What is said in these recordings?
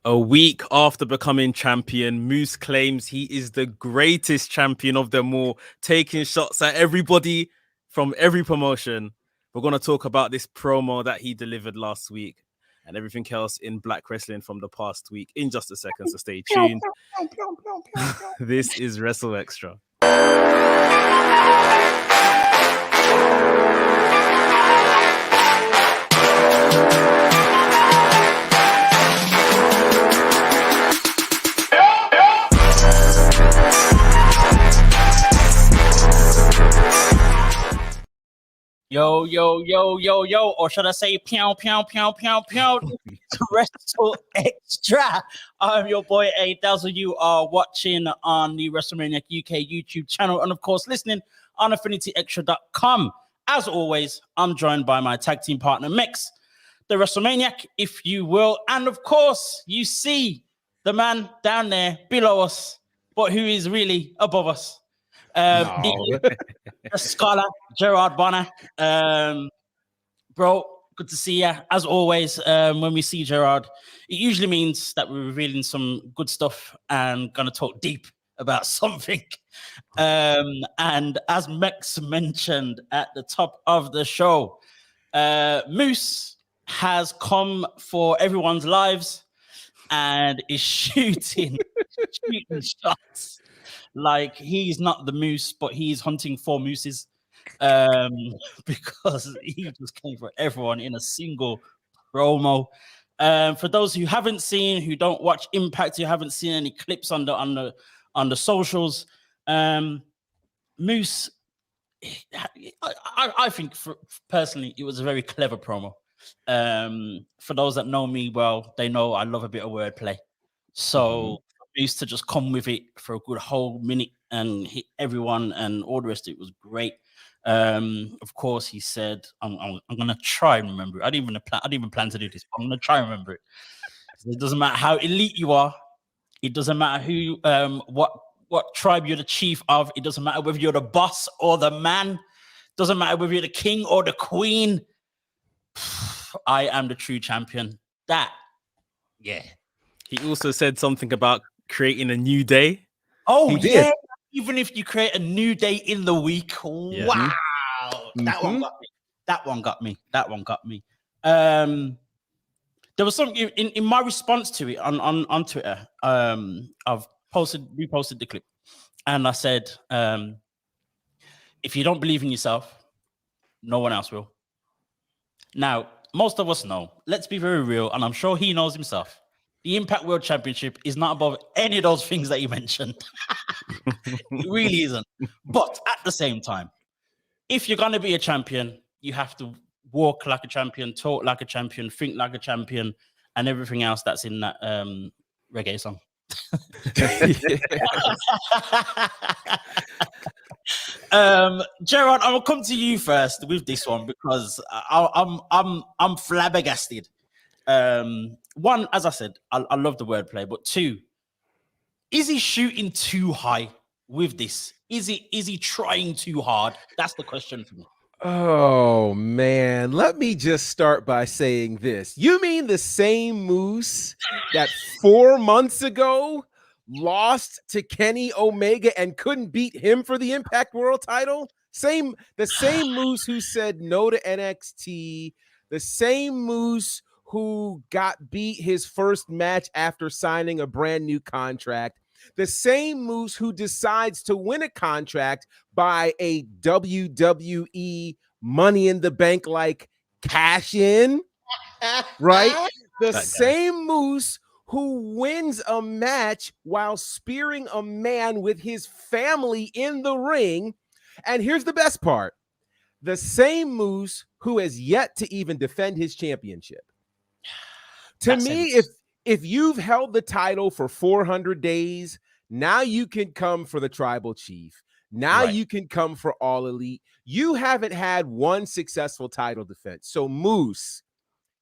A week after becoming champion, Moose claims he is the greatest champion of them all, taking shots at everybody from every promotion. We're going to talk about this promo that he delivered last week and everything else in Black Wrestling from the past week in just a second, so stay tuned. This is WrstlXtra. Yo, or should I say pew, pew, pew, pew, pew, WrstlXtra. I'm your boy A-Dazzle. You are watching on the WrestleManiac UK YouTube channel and, of course, listening on AffinityExtra.com. As always, I'm joined by my tag team partner, Mix, the WrestleManiac, if you will. And, of course, you see the man down there below us, but who is really above us. The scholar Gerard Bonner. Bro, good to see you. As always, when we see Gerard, it usually means that we're revealing some good stuff and gonna talk deep about something. And as Mex mentioned at the top of the show, Moose has come for everyone's lives and is shooting shots. Like he's not the moose, but he's hunting for mooses, because he just came for everyone in a single promo. For those who haven't seen, who don't watch Impact, who haven't seen any clips on the socials, Moose, I think personally it was a very clever promo. For those that know me well, they know I love a bit of wordplay. So used to just come with it for a good whole minute and hit everyone and all the rest of it was great. Of course, he said, I'm going to try and remember it. I didn't even plan to do this, but I'm going to try and remember it. It doesn't matter how elite you are. It doesn't matter who, what tribe you're the chief of. It doesn't matter whether you're the boss or the man. It doesn't matter whether you're the king or the queen. I am the true champion. Yeah. He also said something about creating a new day. Oh, yeah. Even if you create a new day in the week. Yeah. Wow. That one got me. There was something in my response to it on Twitter. I've reposted the clip. And I said, if you don't believe in yourself, no one else will. Now, most of us know. Let's be very real. And I'm sure he knows himself. The Impact World Championship is not above any of those things that you mentioned. It really isn't. But at the same time, if you're going to be a champion, you have to walk like a champion, talk like a champion, think like a champion, and everything else that's in that reggae song. Gerard, I'm gonna come to you first with this one because I'm flabbergasted. One, as I said, I love the wordplay, but two, is he shooting too high with this? Is he trying too hard? That's the question for me. Oh man, let me just start by saying this. You mean the same Moose that 4 months ago lost to Kenny Omega and couldn't beat him for the Impact World title? The same Moose who said no to NXT, the same Moose who got beat his first match after signing a brand new contract, the same Moose who decides to win a contract by a WWE Money in the Bank like cash in, right? The same Moose who wins a match while spearing a man with his family in the ring. And here's the best part. The same Moose who has yet to even defend his championship. To me, if you've held the title for 400 days, now you can come for the tribal chief. Now you can come for All Elite. You haven't had one successful title defense. So Moose,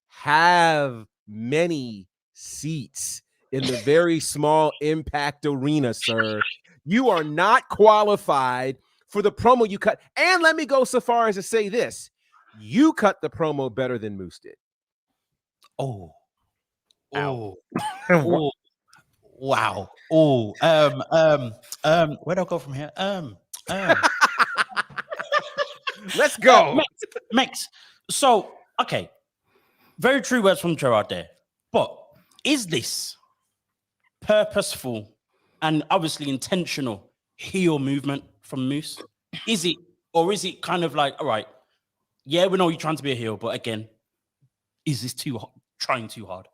have many seats in the very small Impact arena, sir. You are not qualified for the promo you cut. And let me go so far as to say this. You cut the promo better than Moose did. Oh. Oh, wow. Oh, where do I go from here? Let's go. Max. So, okay, very true words from Gerard there. But is this purposeful and obviously intentional heel movement from Moose? Is it, or is it kind of like, all right, yeah, we know you're trying to be a heel, but again, is this trying too hard?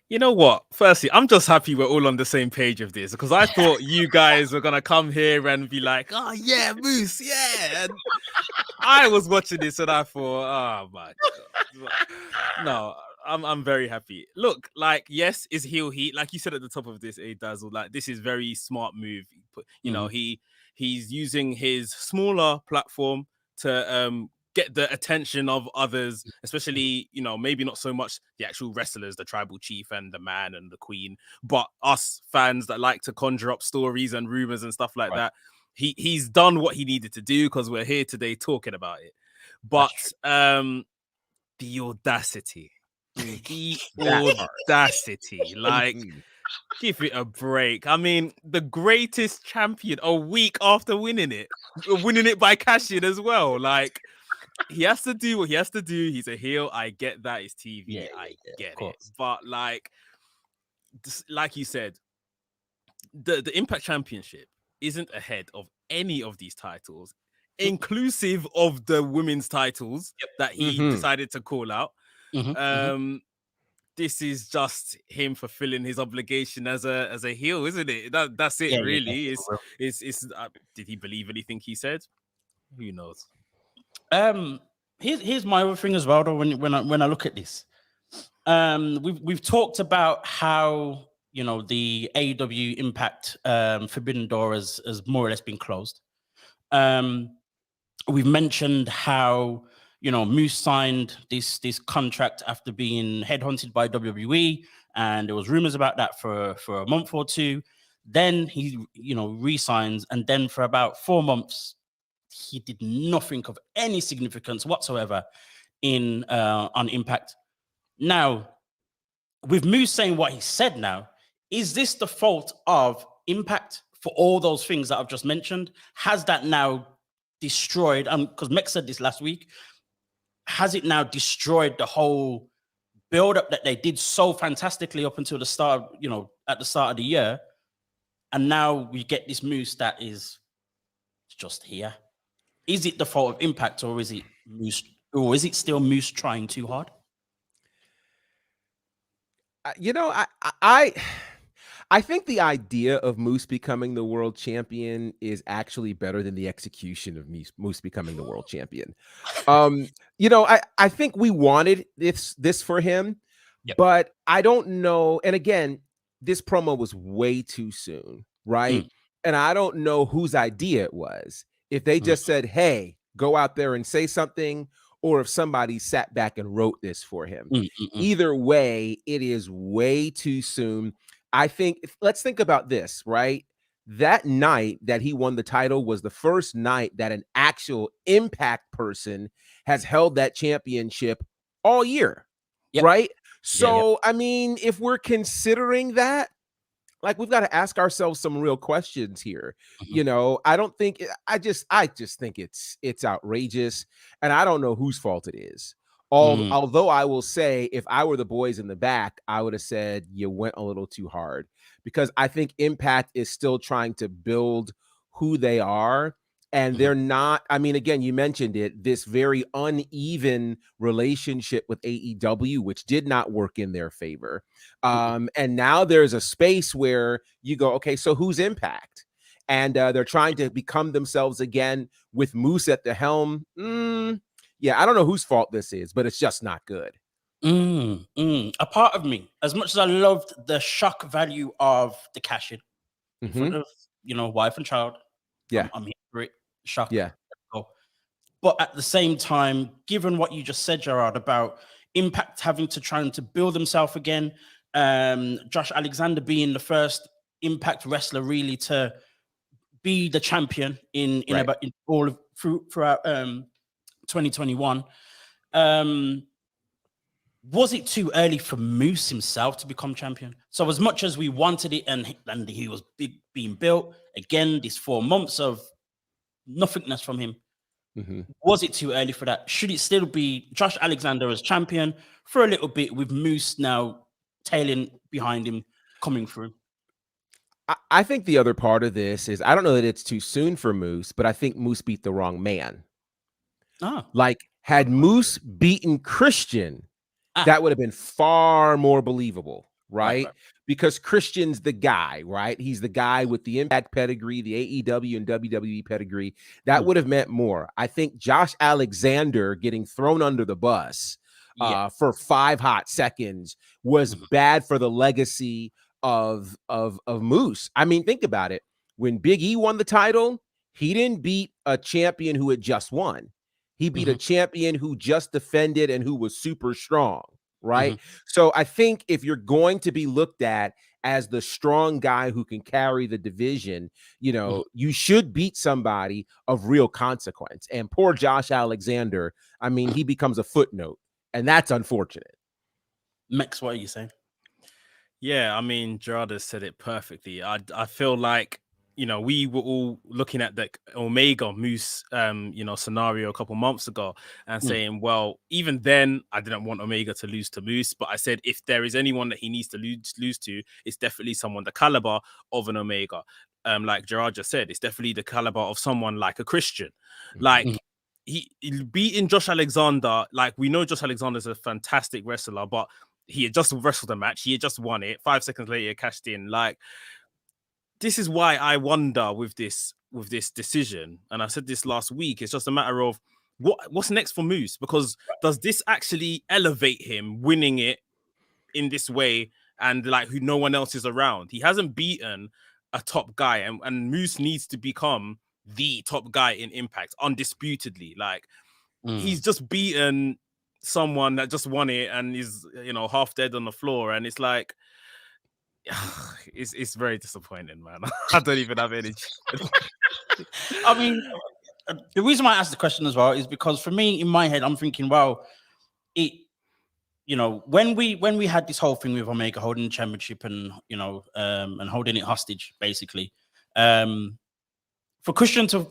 You know what? Firstly, I'm just happy we're all on the same page of this because I thought you guys were gonna come here and be like, "Oh yeah, Moose, yeah." And I was watching this and I thought, "Oh my god!" No, I'm very happy. Look, like yes, is heel heat like you said at the top of this, Dazzle. Like this is very smart move. You know, he's using his smaller platform to get the attention of others, especially, you know, maybe not so much the actual wrestlers, the tribal chief and the man and the queen, but us fans that like to conjure up stories and rumors and stuff like that. He's done what he needed to do because we're here today talking about it. But the audacity, like give it a break. I mean, the greatest champion a week after winning it by cash-in as well. Like, he has to do what he has to do. He's a heel. I get that. It's TV. I get it. But like you said, the Impact Championship isn't ahead of any of these titles, inclusive of the women's titles that he decided to call out. This is just him fulfilling his obligation as a heel, isn't it? That's it, really. It's did he believe anything he said? Who knows? Here's my other thing as well, though. When I look at this, we've talked about how, you know, the AEW Impact Forbidden Door has more or less been closed. We've mentioned how, you know, Moose signed this contract after being headhunted by WWE, and there was rumors about that for a month or two. Then he, you know, re-signs, and then for about 4 months, he did nothing of any significance whatsoever on Impact. Now, with Moose saying what he said now, is this the fault of Impact for all those things that I've just mentioned? Has that now destroyed, because Mex said this last week, has it now destroyed the whole build-up that they did so fantastically up until the start, you know, at the start of the year, and now we get this Moose that is just here? Is it the fault of Impact, or is it Moose, or is it still Moose trying too hard? You know, I think the idea of Moose becoming the world champion is actually better than the execution of Moose becoming the world champion. You know, I think we wanted this for him, but I don't know. And again, this promo was way too soon, right? And I don't know whose idea it was. If they just said, "Hey, go out there and say something," or if somebody sat back and wrote this for him. Either way, it is way too soon. I think, let's think about this, right? That night that he won the title was the first night that an actual Impact person has held that championship all year, right? So, I mean, if we're considering that, like, we've got to ask ourselves some real questions here. You know, I don't think I just think it's outrageous, and I don't know whose fault it is. Although I will say, if I were the boys in the back, I would have said you went a little too hard, because I think Impact is still trying to build who they are. And they're not, I mean, again, you mentioned it, this very uneven relationship with AEW, which did not work in their favor. And now there's a space where you go, okay, so who's Impact? And they're trying to become themselves again with Moose at the helm. Yeah, I don't know whose fault this is, but it's just not good. A part of me, as much as I loved the shock value of the cash-in in front of, you know, wife and child, I'm here for it. Shock. But at the same time, given what you just said, Gerard, about Impact having to try to build themselves again, Josh Alexander being the first Impact wrestler really to be the champion in all of throughout 2021. was it too early for Moose himself to become champion? So as much as we wanted it and he was being built, again, these 4 months of nothingness from him, was it too early for that? Should it still be Josh Alexander as champion for a little bit with Moose now tailing behind him, coming through? I think the other part of this is, I don't know that it's too soon for Moose, but I think Moose beat the wrong man. Like, had Moose beaten Christian, that would have been far more believable, right? Because Christian's the guy, right? He's the guy with the Impact pedigree, the AEW and WWE pedigree. That would have meant more. I think Josh Alexander getting thrown under the bus for 5 hot seconds was bad for the legacy of Moose. I mean, think about it. When Big E won the title, he didn't beat a champion who had just won. He beat a champion who just defended and who was super strong, right? So I think if you're going to be looked at as the strong guy who can carry the division, you know, you should beat somebody of real consequence. And poor Josh Alexander, I mean, he becomes a footnote, and that's unfortunate. Mex, what are you saying? Yeah, I mean, Gerard has said it perfectly. I feel like, you know, we were all looking at the Omega Moose, you know, scenario a couple months ago and saying, well, even then, I didn't want Omega to lose to Moose, but I said if there is anyone that he needs to lose to, it's definitely someone the caliber of an Omega. Like Gerard just said, it's definitely the caliber of someone like a Christian. Like, he beating Josh Alexander, like, we know Josh Alexander is a fantastic wrestler, but he had just wrestled a match. He had just won it. 5 seconds later, he cashed in. Like, this is why I wonder with this decision, and I said this last week, it's just a matter of what's next for Moose, because does this actually elevate him winning it in this way and like who no one else is around? He hasn't beaten a top guy, and Moose needs to become the top guy in Impact, undisputedly. Like, he's just beaten someone that just won it and is, you know, half dead on the floor, and it's like, it's very disappointing, man. I don't even have energy. I mean, the reason why I asked the question as well is because for me, in my head, I'm thinking, well, you know, when we had this whole thing with Omega holding the championship and, you know, and holding it hostage, basically, for Christian to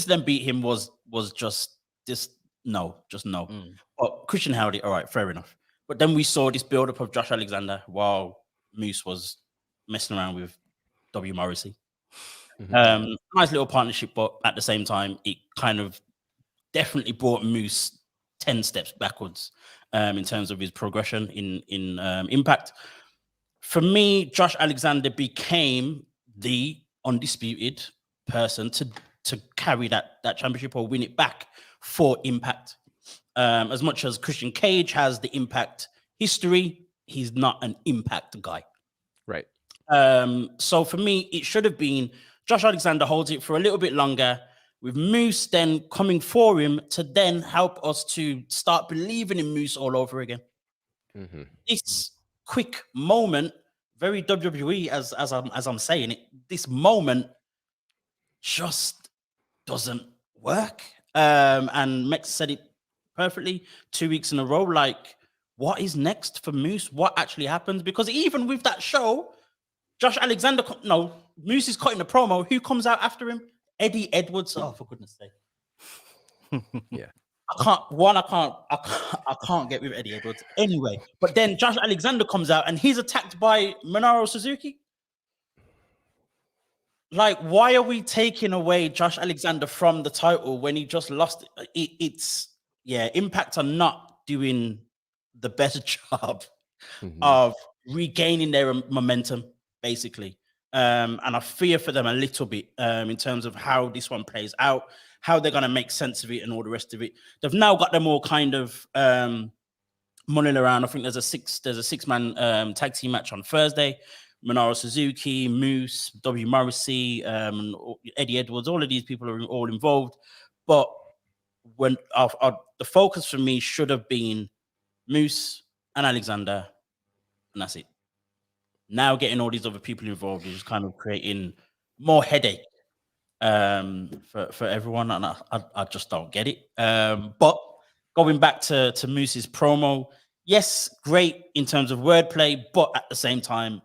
then beat him was just no. But Christian held it, all right, fair enough. But then we saw this build up of Josh Alexander while Moose was messing around with W. Morrissey. Nice little partnership, but at the same time, it kind of definitely brought Moose 10 steps backwards in terms of his progression in Impact. For me, Josh Alexander became the undisputed person to carry that championship or win it back for Impact. As much as Christian Cage has the Impact history, he's not an Impact guy. Right. So for me, it should have been Josh Alexander holds it for a little bit longer, with Moose then coming for him to then help us to start believing in Moose all over again. This quick moment, very WWE, as I'm saying it, this moment just doesn't work. And Mex said it perfectly 2 weeks in a row. Like, what is next for Moose? What actually happens? Because even with that show, Josh Alexander, Moose is cutting the promo. Who comes out after him? Eddie Edwards. Oh, for goodness sake. Yeah. I can't get with Eddie Edwards. Anyway, but then Josh Alexander comes out and he's attacked by Minoru Suzuki. Like, why are we taking away Josh Alexander from the title when he just lost it? Impact are not doing the better job of regaining their momentum, basically. And I fear for them a little bit in terms of how this one plays out, how they're going to make sense of it and all the rest of it. They've now got them all kind of mulling around. I think there's a six-man tag team match on Thursday. Minoru Suzuki, Moose, W. Morrissey, Eddie Edwards, all of these people are all involved. But when the focus for me should have been Moose and Alexander, and that's it. Now getting all these other people involved is kind of creating more headache for everyone, and I just don't get it. But going back to Moose's promo, yes, great in terms of wordplay, but at the same time,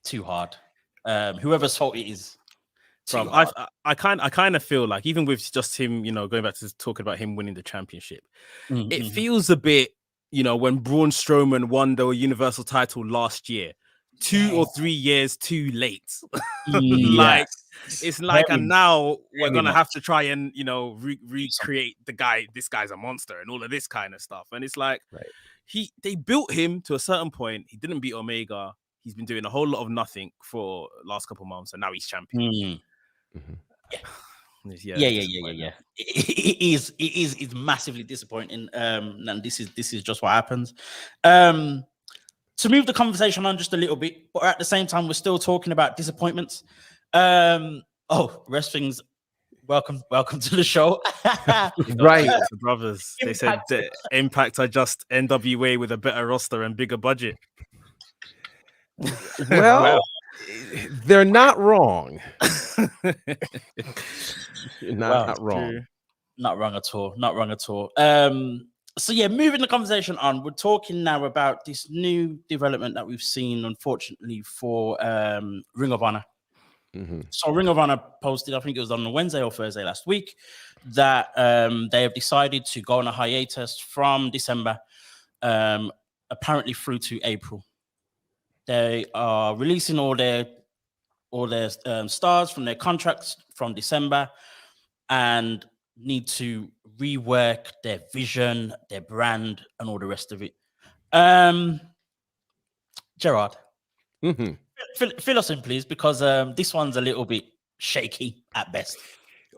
too hard. Whoever's fault it is. Bro, I kind of feel like even with just him, going back to talking about him winning the championship, it feels a bit, when Braun Strowman won the Universal title last year, 2 or 3 years too late. Like it's like, and now we're gonna have to try and recreate the guy. This guy's a monster and all of this kind of stuff. And it's like they built him to a certain point. He didn't beat Omega. He's been doing a whole lot of nothing for the last couple of months, and now he's champion. Yeah. It is massively disappointing. And this is just what happens. To move the conversation on just a little bit, but at the same time, we're still talking about disappointments. Wrestling's welcome to the show. Right, the brothers. They said that Impact are just NWA with a better roster and bigger budget. Well, they're not wrong. Not wrong. True. Not wrong at all. Not wrong at all. So yeah, moving the conversation on, we're talking now about this new development that we've seen, unfortunately, for Ring of Honor. So Ring of Honor posted, I think it was on a Wednesday or Thursday last week, that they have decided to go on a hiatus from December, apparently through to April. They are releasing all their stars from their contracts from December and need to rework their vision, their brand, and all the rest of it. Gerard, fill us in, please, because this one's a little bit shaky at best.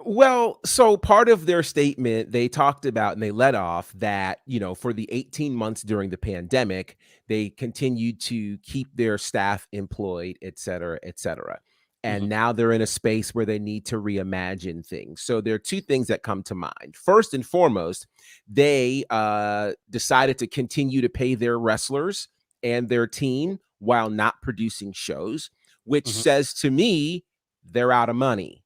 Well, so part of their statement, they talked about and they let off that, for the 18 months during the pandemic, they continued to keep their staff employed, et cetera, et cetera. And now they're in a space where they need to reimagine things. So there are two things that come to mind. First and foremost, they decided to continue to pay their wrestlers and their team while not producing shows, which says to me, they're out of money.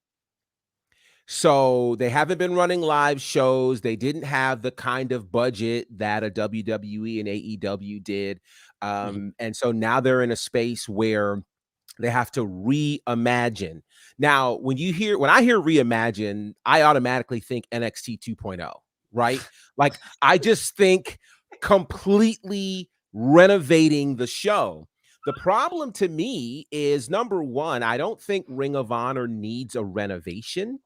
So they haven't been running live shows. They didn't have the kind of budget that a WWE and AEW did. And so now they're in a space where they have to reimagine. Now, when I hear reimagine, I automatically think NXT 2.0, right? Like I just think completely renovating the show. The problem to me is, number one, I don't think Ring of Honor needs a renovation.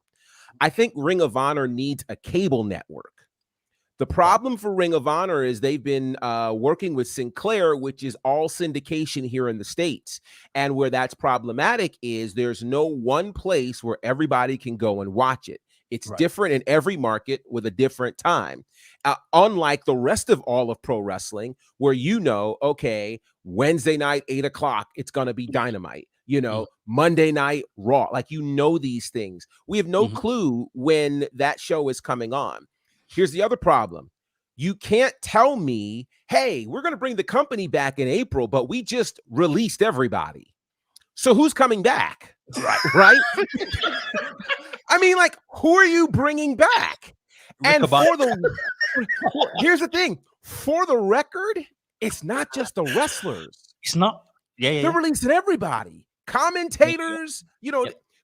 I think Ring of Honor needs a cable network. The problem for Ring of Honor is they've been working with Sinclair, which is all syndication here in the States. And where that's problematic is there's no one place where everybody can go and watch it. It's different in every market with a different time. Unlike the rest of all of pro wrestling, where okay, Wednesday night, 8:00, it's going to be Dynamite. Monday night, Raw. Like, these things. We have no clue when that show is coming on. Here's the other problem. You can't tell me, hey, we're going to bring the company back in April, but we just released everybody. So who's coming back? Right? I mean, like, who are you bringing back? And here's the thing. For the record, it's not just the wrestlers. It's not. Yeah. They're releasing everybody. Commentators,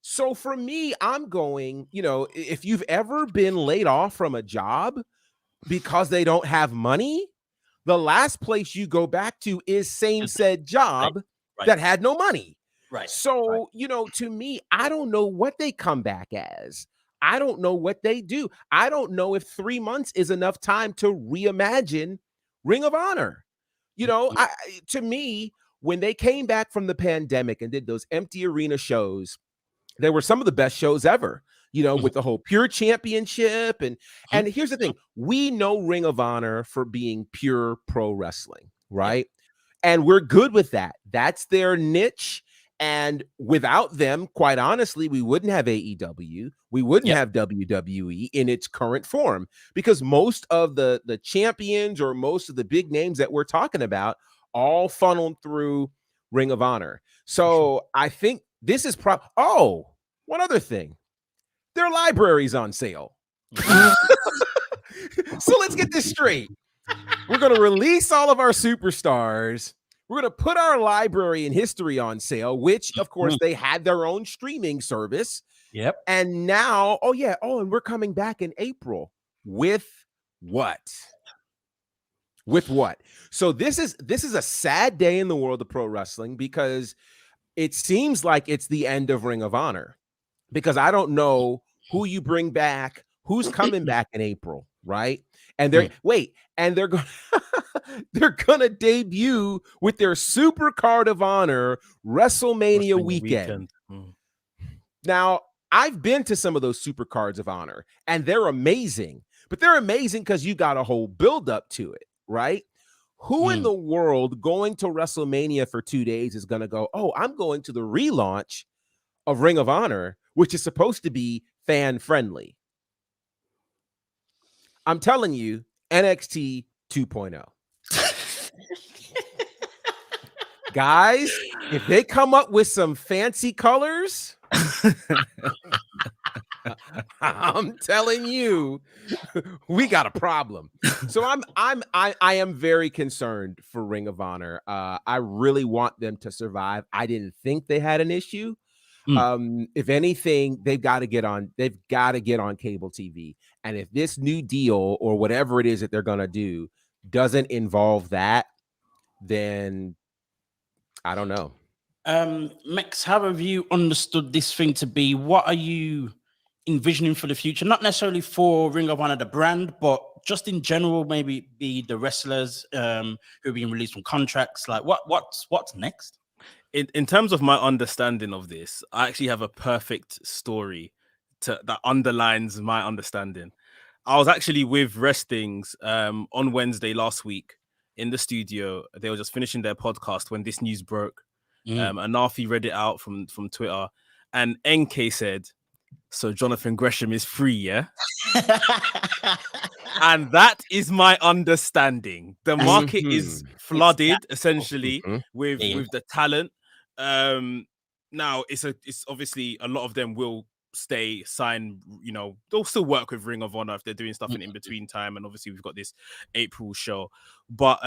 So for me, I'm going, if you've ever been laid off from a job because they don't have money, the last place you go back to is same said job that had no money. Right. So, to me, I don't know what they come back as. I don't know what they do. I don't know if 3 months is enough time to reimagine Ring of Honor. To me, when they came back from the pandemic and did those empty arena shows, they were some of the best shows ever, with the whole Pure Championship. And here's the thing. We know Ring of Honor for being pure pro wrestling, right? And we're good with that. That's their niche. And without them, quite honestly, we wouldn't have AEW. We wouldn't have WWE in its current form, because most of the champions or most of the big names that we're talking about all funneled through Ring of Honor. So I think this is one other thing. Their library's on sale. So let's get this straight. We're going to release all of our superstars. We're going to put our library and history on sale, which, of course, they had their own streaming service. Yep. And now, and we're coming back in April with what? With what? So this is a sad day in the world of pro wrestling because it seems like it's the end of Ring of Honor, because I don't know who you bring back, who's coming back in April, right? And they're they're gonna debut with their Super Card of Honor WrestleMania weekend. Now, I've been to some of those Super Cards of Honor, and they're amazing, but they're amazing because you got a whole build up to it, right? Who in the world going to WrestleMania for 2 days is going to go, oh, I'm going to the relaunch of Ring of Honor, which is supposed to be fan friendly? I'm telling you, NXT 2.0. Guys, if they come up with some fancy colors, I'm telling you, we got a problem. So I am very concerned for Ring of Honor. I really want them to survive. I didn't think they had an issue. If anything, they've got to get on cable TV. And if this new deal or whatever it is that they're gonna do doesn't involve that, then I don't know. Max, how have you understood this thing to be? What are you envisioning for the future? Not necessarily for Ring of Honor, the brand, but just in general, maybe be the wrestlers who are being released from contracts. Like what's next? In terms of my understanding of this, I actually have a perfect story that underlines my understanding. I was actually with Wrestlings on Wednesday last week in the studio. They were just finishing their podcast when this news broke. And Nafi read it out from Twitter, and NK said, "So Jonathan Gresham is free, yeah?" And that is my understanding. The market is flooded essentially with the talent. Now it's obviously a lot of them will sign, they'll still work with Ring of Honor if they're doing stuff in between time, and obviously we've got this April show, but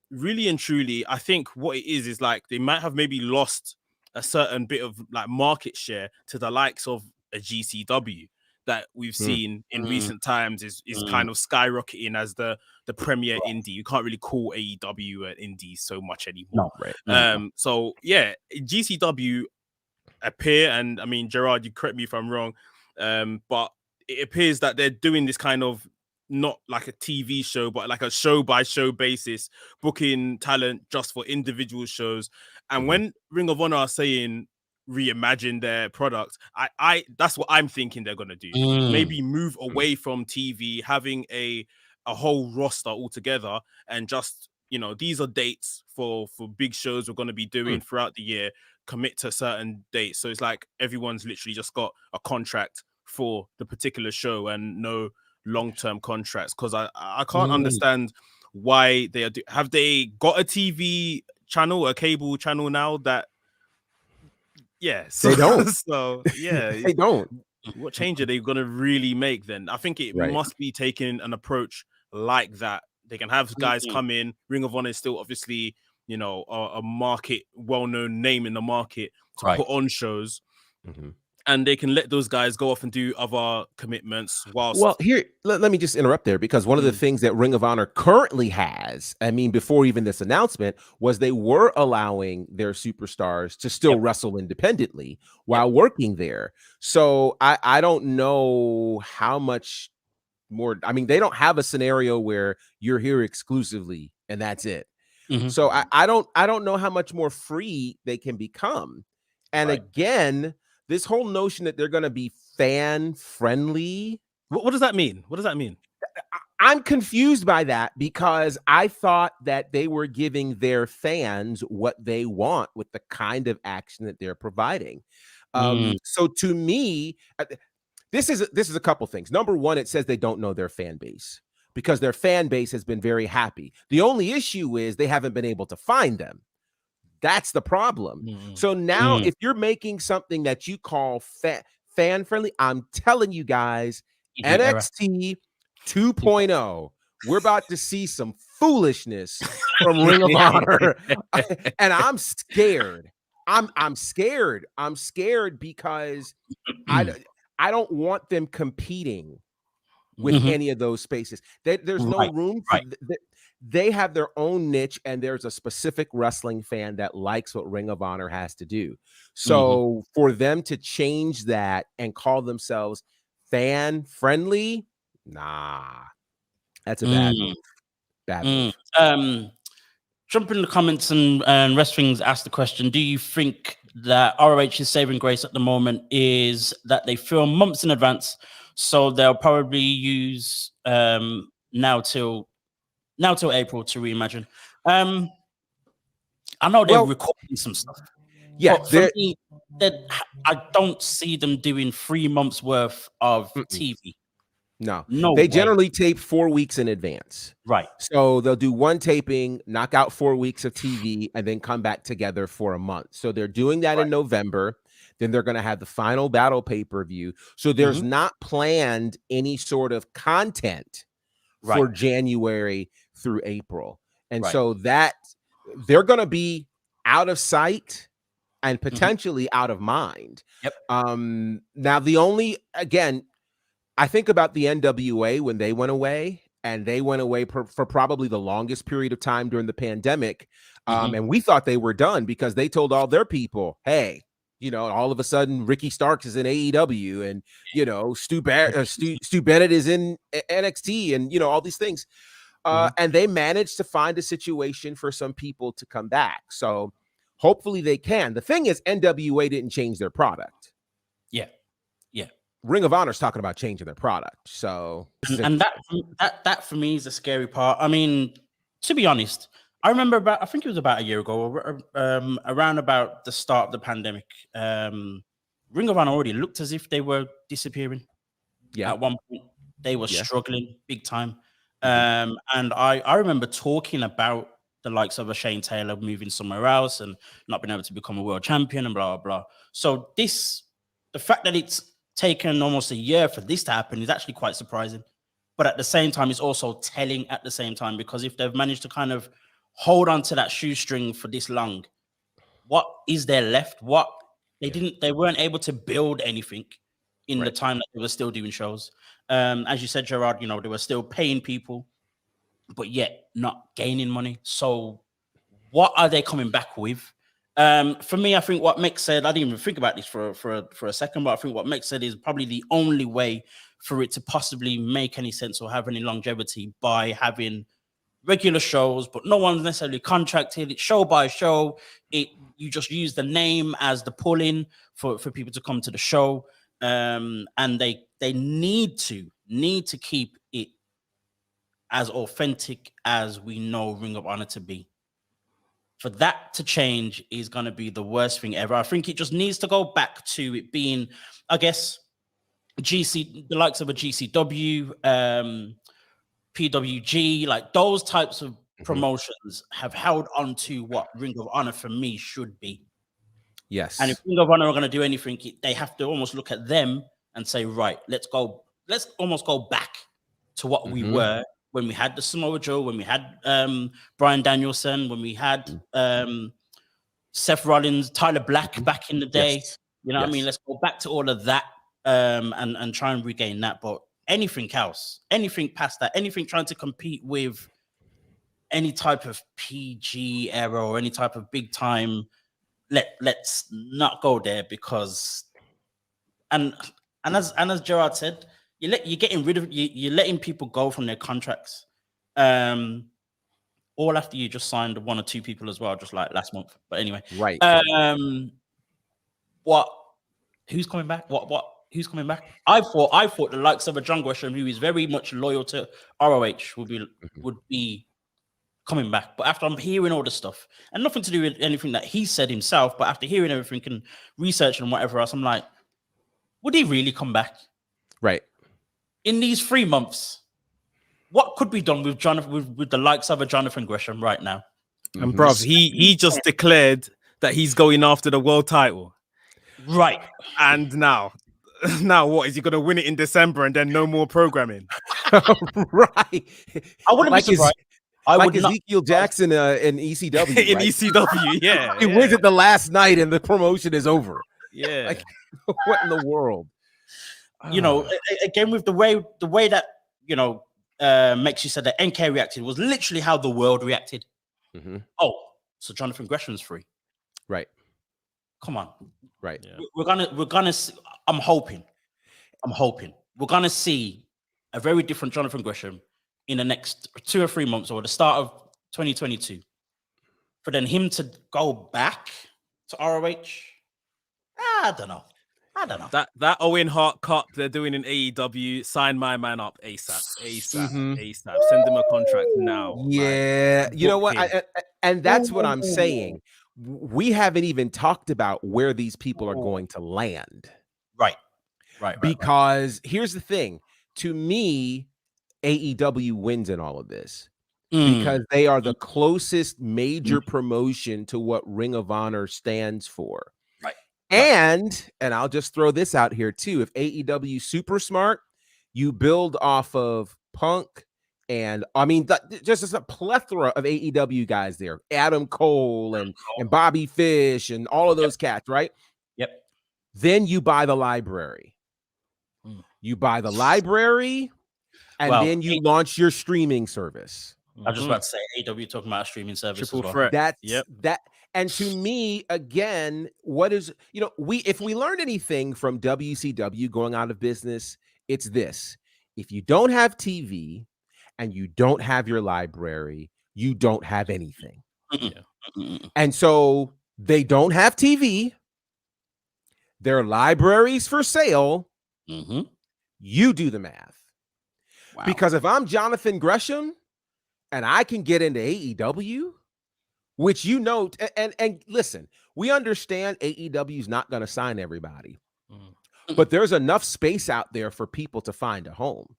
really and truly, I think what it is like they might have maybe lost a certain bit of like market share to the likes of a GCW that we've seen in recent times is kind of skyrocketing as the premier indie. You can't really call AEW an indie so much anymore. No, right. So yeah, GCW appear, and I mean, Gerard, you correct me if I'm wrong, but it appears that they're doing this kind of not like a TV show, but like a show by show basis, booking talent just for individual shows. And when Ring of Honor are saying reimagine their product, I that's what I'm thinking they're gonna do. Maybe move away from TV, having a whole roster altogether, and just, these are dates for big shows we're gonna be doing throughout the year. Commit to certain dates, so it's like everyone's literally just got a contract for the particular show and no long-term contracts. Because I can't understand why they have they got a TV channel, a cable channel now that they don't. So yeah, they don't. What change are they gonna really make then? I think it must be taking an approach like that. They can have guys come in. Ring of Honor is still obviously, a market, well-known name in the market to put on shows. And they can let those guys go off and do other commitments. Well, here, let me just interrupt there, because one of the things that Ring of Honor currently has, I mean, before even this announcement, was they were allowing their superstars to still wrestle independently while working there. So I don't know how much more. I mean, they don't have a scenario where you're here exclusively and that's it. So I don't know how much more free they can become. And again, this whole notion that they're going to be fan friendly. What does that mean? What does that mean? I'm confused by that, because I thought that they were giving their fans what they want with the kind of action that they're providing. So to me, this is a couple things. Number one, it says they don't know their fan base, because their fan base has been very happy. The only issue is they haven't been able to find them. That's the problem. So now if you're making something that you call fan friendly, I'm telling you guys, NXT 2.0 we're about to see some foolishness from Ring of Honor, and I'm scared. I'm scared. I'm scared because I don't want them competing with any of those spaces. There's no room for they have their own niche, and there's a specific wrestling fan that likes what Ring of Honor has to do. So for them to change that and call themselves fan friendly, nah, that's a bad move. Bad move. Jump in the comments, and Wrestling's asked the question: do you think that ROH's saving grace at the moment is that they film months in advance, so they'll probably use now till April to reimagine? I know they're recording some stuff. Yeah, but for me, I don't see them doing 3 months worth of TV. No, they way. Generally tape 4 weeks in advance. Right. So they'll do one taping, knock out 4 weeks of TV, and then come back together for a month. So they're doing that in November. Then they're going to have the final battle pay-per-view. So there's not planned any sort of content for January through April. And so that they're going to be out of sight and potentially out of mind. Yep. Now, the only, again, I think about the NWA when they went away, and they went away for probably the longest period of time during the pandemic. And we thought they were done because they told all their people, hey, you know, all of a sudden Ricky Starks is in AEW, and, you know, Stu Bennett is in NXT, and, you know, all these things. And they managed to find a situation for some people to come back. So hopefully they can. The thing is, NWA didn't change their product. Yeah. Ring of Honor's talking about changing their product. So and that for me is the scary part. I mean, to be honest, I remember I think it was about a year ago, around about the start of the pandemic, Ring of Honor already looked as if they were disappearing. Yeah. At one point, they were struggling big time. And I remember talking about the likes of a Shane Taylor moving somewhere else and not being able to become a world champion and blah, blah, blah. So the fact that it's taken almost a year for this to happen is actually quite surprising. But at the same time, it's also telling at the same time, because if they've managed to kind of hold on to that shoestring for this long, what is there left? They weren't able to build anything in the time that they were still doing shows. As you said, Gerard, you know, they were still paying people, but yet not gaining money. So what are they coming back with? For me, I think what Mick said, I didn't even think about this for a second, but I think what Mick said is probably the only way for it to possibly make any sense or have any longevity, by having regular shows, but no one's necessarily contracted. It's show by show. You just use the name as the pull-in for people to come to the show. And they need to keep it as authentic as we know Ring of Honor to be. For that to change is going to be the worst thing ever. I think it just needs to go back to it being, I guess, the likes of a GCW, PWG, like those types of promotions have held on to what Ring of Honor for me should be. Yes. And if Ring of Honor are going to do anything, they have to almost look at them and say, right, let's almost go back to what we were when we had the Samoa Joe, when we had Bryan Danielson, when we had Seth Rollins, Tyler Black back in the day. You know what I mean? Let's go back to all of that and try and regain that. But anything else, anything past that, anything trying to compete with any type of PG era or any type of big time, let's not go there, because and as Gerard said, you're getting rid of you're letting people go from their contracts. All after you just signed 1 or 2 people as well, just like last month. But anyway, right. Who's coming back? Who's coming back? I thought the likes of a John Gresham, who is very much loyal to ROH, would be coming back. But after I'm hearing all the stuff, and nothing to do with anything that he said himself, but after hearing everything and researching and whatever else, I'm like, would he really come back? Right. In these 3 months, what could be done with with the likes of a Jonathan Gresham right now? And bruv, he just declared that he's going after the world title. Right. And now what? Is he going to win it in December and then no more programming? Right. I wouldn't Like be surprised. I like would not. Ezekiel Jackson in ECW. In right? ECW, yeah. He wins it the last night and the promotion is over. Yeah. Like, what in the world? You know, Ah. again with the way that makes you said that NK reacted was literally how the world reacted. Mhm. Oh, so Jonathan Gresham's free. Right. Come on, Right. Yeah. we're gonna. I'm hoping we're gonna see a very different Jonathan Gresham in the next 2 or 3 months or the start of 2022. For then him to go back to ROH, I don't know. That Owen Hart Cup they're doing in AEW, sign my man up ASAP. Mhm. ASAP. Send him a contract now. Yeah. You know book what? him. And that's what I'm saying. We haven't even talked about where these people are going to land. Right. Because here's the thing. To me, AEW wins in all of this because they are the closest major promotion to what Ring of Honor stands for. Right. And I'll just throw this out here too. If AEW super smart, you build off of Punk and I mean just a plethora of AEW guys there. Adam Cole and Bobby Fish and all of those cats, right? Yep. Then you buy the library. You buy the library and then you launch your streaming service. I was just about to say AEW talking about a streaming service Triple as well. threat. That's that. And to me, again, what is if we learned anything from WCW going out of business, it's this: if you don't have TV and you don't have your library, you don't have anything. And so they don't have TV. Their libraries for sale. You do the math. Wow. Because if I'm Jonathan Gresham and I can get into AEW, which and listen, we understand AEW is not going to sign everybody, but there's enough space out there for people to find a home.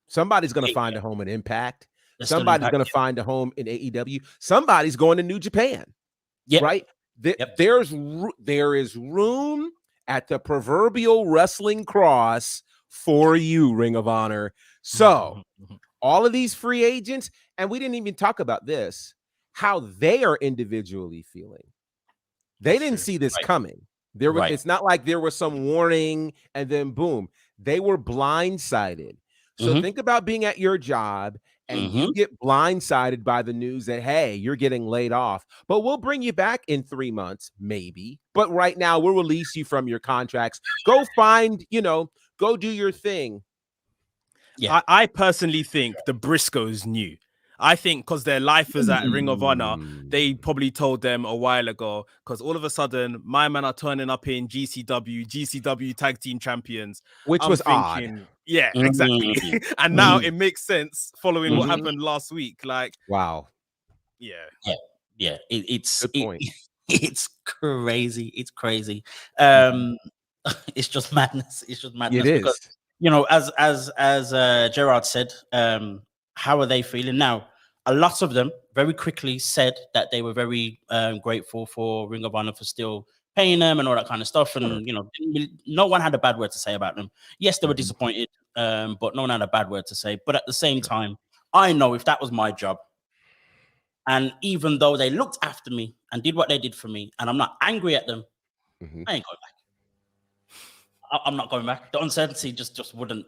Somebody's going to find a home in Impact. Somebody's going to find a home in AEW. Somebody's going to New Japan. Right? There is room at the proverbial wrestling cross for you, Ring of Honor. So all of these free agents, and we didn't even talk about this, how they are individually feeling. They didn't see this coming. It's not like there was some warning and then boom, they were blindsided. So think about being at your job and you get blindsided by the news that, hey, you're getting laid off, but we'll bring you back in 3 months, maybe. But right now we'll release you from your contracts. Go find, go do your thing. Yeah. I personally think the Briscoes knew. I think because their lifers at Ring of Honor, they probably told them a while ago, because all of a sudden, my men are turning up in GCW Tag Team Champions. Which was odd. Yeah, exactly. And now it makes sense following what happened last week. Like, wow. Yeah. It's good point. It's crazy. It's crazy. It's just madness. It's just madness. It because, is. as Gerard said, how are they feeling now? A lot of them very quickly said that they were very grateful for Ring of Honor for still paying them and all that kind of stuff. And, no one had a bad word to say about them. Yes, they were disappointed, but no one had a bad word to say. But at the same time, I know if that was my job, and even though they looked after me and did what they did for me, and I'm not angry at them, I ain't going back. I'm not going back. The uncertainty just wouldn't.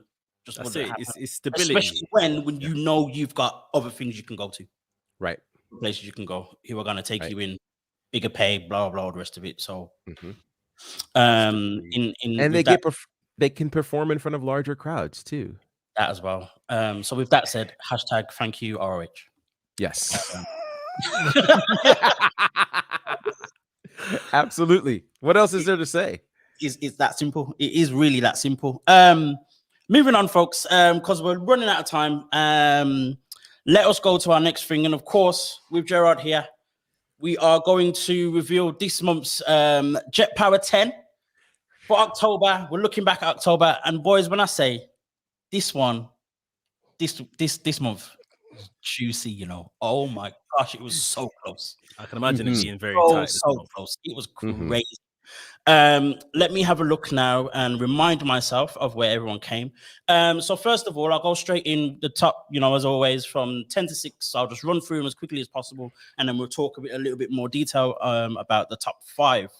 That's it. It's stability. Especially when you know you've got other things you can go to. Right. Places you can go who are going to take you in, bigger pay, blah, blah, the rest of it. So, and they can perform in front of larger crowds too. That as well. So with that said, hashtag thank you, ROH. Yes. Absolutely. What else is there to say? It's that simple. It is really that simple. Moving on, folks, because we're running out of time. Let us go to our next thing. And of course, with Gerard here, we are going to reveal this month's Jet Power 10 for October. We're looking back at October. And boys, when I say this one, this month, juicy, oh my gosh, it was so close. I can imagine it being very tight. So close. It was crazy. Let me have a look now and remind myself of where everyone came. So first of all, I'll go straight in the top, as always, from 10 to 6. So I'll just run through them as quickly as possible, and then we'll talk a little bit more detail about the top 5.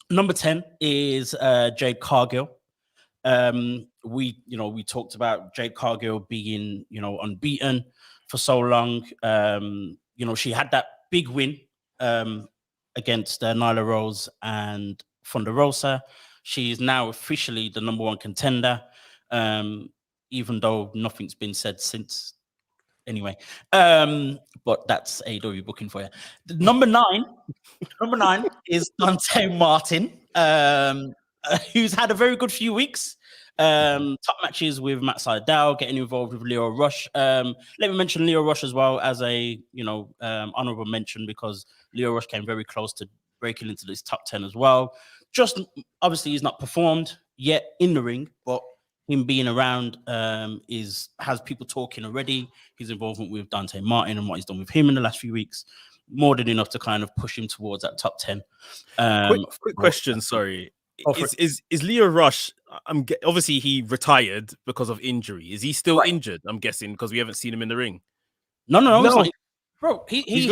Number 10 is Jade Cargill. We talked about Jade Cargill being, unbeaten for so long. She had that big win against Nyla Rose and Thunder Rosa. She is now officially the number 1 contender, even though nothing's been said since. Anyway, but that's AEW booking for you. Number 9 is Dante Martin, who's had a very good few weeks. Top matches with Matt Sydal, getting involved with Leo Rush. Let me mention Leo Rush as well as a honorable mention, because Leo Rush came very close to breaking into this top 10 as well. Just obviously he's not performed yet in the ring, but him being around has people talking already. His involvement with Dante Martin and what he's done with him in the last few weeks, more than enough to kind of push him towards that top 10. Quick question, sorry. Is Leo Rush? Obviously he retired because of injury. Is he still injured? I'm guessing, because we haven't seen him in the ring. No. He's not. Bro, he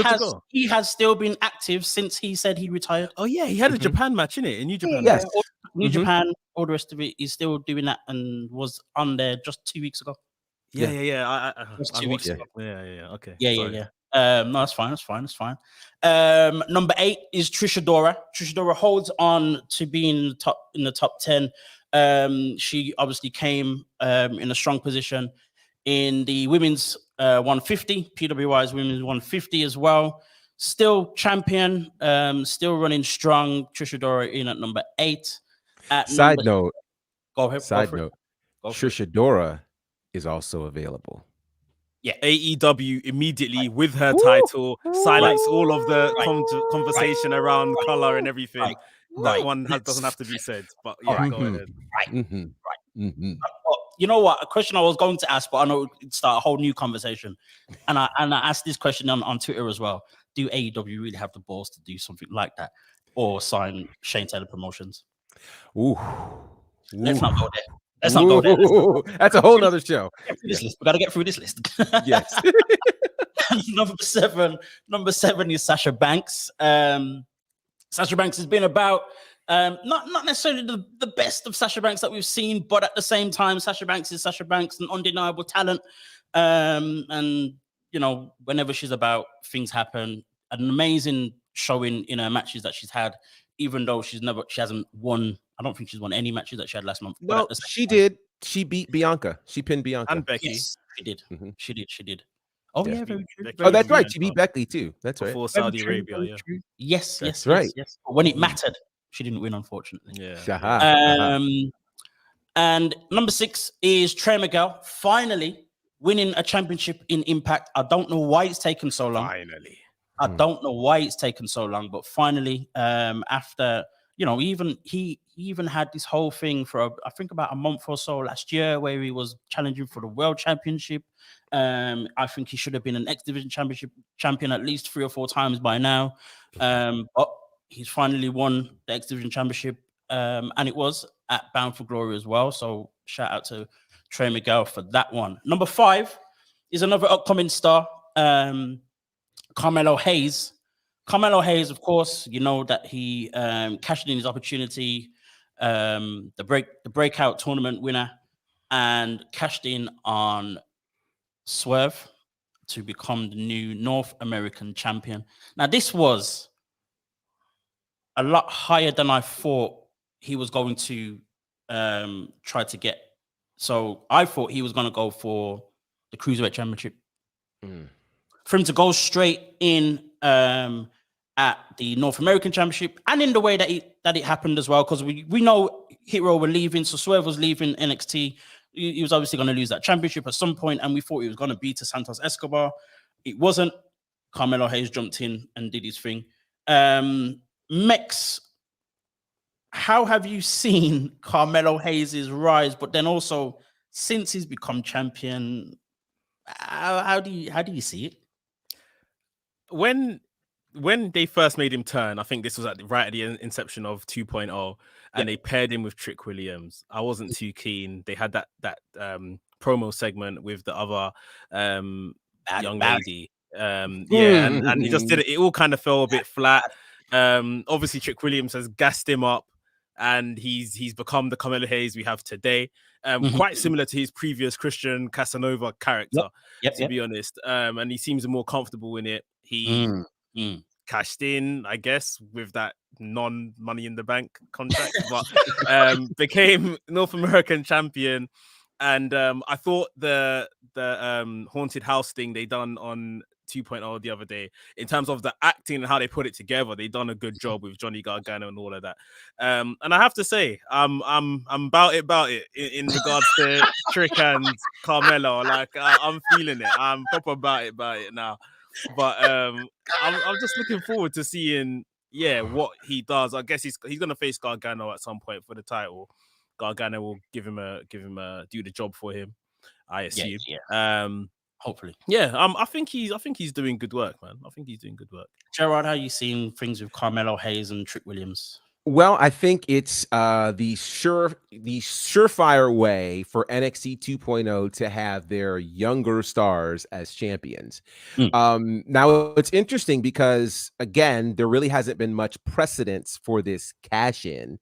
has still been active since he said he retired. Oh yeah, he had a Japan match, innit? In New Japan. Yes. New Japan, all the rest of it. He's still doing that and was on there just 2 weeks ago. Yeah. Just 2 weeks ago. Yeah. Okay. Yeah. No, that's fine. Number 8 is Trish Adora. Trish Adora holds on to being in the top 10. She obviously came in a strong position in the women's 150, PWI's women's 150 as well. Still champion, still running strong. Trish Adora in at number 8. Side note. Trish Adora is also available. Yeah, AEW immediately with her title silence all of the conversation around color and everything. That one doesn't have to be said, but go ahead. Well, you know what? A question I was going to ask, but I know it'd start a whole new conversation. And I asked this question on Twitter as well. Do AEW really have the balls to do something like that, or sign Shane Taylor Promotions? Let's not go there. Let's not go there. That's a whole other show. We got to get through this list. Yes. Number seven is Sasha Banks. Sasha Banks has been about not necessarily the best of Sasha Banks that we've seen, but at the same time, Sasha Banks is Sasha Banks, an undeniable talent. And whenever she's about, things happen. An amazing showing in her matches that she's had, even though she hasn't won. I don't think she's won any matches that she had last month. No, she did. She beat Bianca. She pinned Bianca and Becky. Yes, she did. Mm-hmm. She did. Oh yeah, very true. Oh, that's right. She beat Becky too. That's right. Before Saudi Arabia. Yeah. Yes, that's right. Yes. But when it mattered, she didn't win, unfortunately. Yeah. And number 6 is Trey Mcgill, finally winning a championship in Impact. I don't know why it's taken so long. I don't know why it's taken so long, but finally, after he even had this whole thing for I think about a month or so last year where he was challenging for the World Championship. I think he should have been an X Division champion at least 3 or 4 times by now. But he's finally won the X Division Championship, and it was at Bound for Glory as well. So shout out to Trey Mcgill for that one. Number 5 is another upcoming star, Carmelo Hayes. Carmelo Hayes, of course, you know that he cashed in his opportunity, the breakout tournament winner, and cashed in on Swerve to become the new North American champion. Now, this was a lot higher than I thought he was going to try to get. So I thought he was going to go for the Cruiserweight Championship. For him to go straight in at the North American Championship, and in the way that it happened as well, because we know Hero were leaving, so Swerve was leaving NXT. He was obviously going to lose that championship at some point, and we thought he was going to beat to Santos Escobar. It wasn't. Carmelo Hayes jumped in and did his thing. Mex, how have you seen Carmelo Hayes' rise? But then also, since he's become champion, how do you see it? When when they first made him turn, I think this was right at the inception of 2.0, and they paired him with Trick Williams. I wasn't too keen. They had that promo segment with the other young lady. And he just did it. It all kind of fell a bit flat. Obviously, Trick Williams has gassed him up, and he's become the Carmelo Hayes we have today. Quite similar to his previous Christian Casanova character, to be honest. And he seems more comfortable in it. He cashed in, I guess, with that non-money in the bank contract, but became North American champion. And I thought the haunted house thing they done on 2.0 the other day, in terms of the acting and how they put it together, they done a good job with Johnny Gargano and all of that. And I have to say, I'm about it in regards to Trick and Carmelo. Like I'm feeling it. I'm proper about it now. But I'm just looking forward to seeing what he does. I guess he's gonna face Gargano at some point for the title. Gargano will give him a do the job for him, I assume. Hopefully. I think he's doing good work, man. I think he's doing good work. Gerard, how are you seeing things with Carmelo Hayes and Trick Williams? Well, I think it's the surefire way for NXT 2.0 to have their younger stars as champions. Now it's interesting because again, there really hasn't been much precedence for this cash in.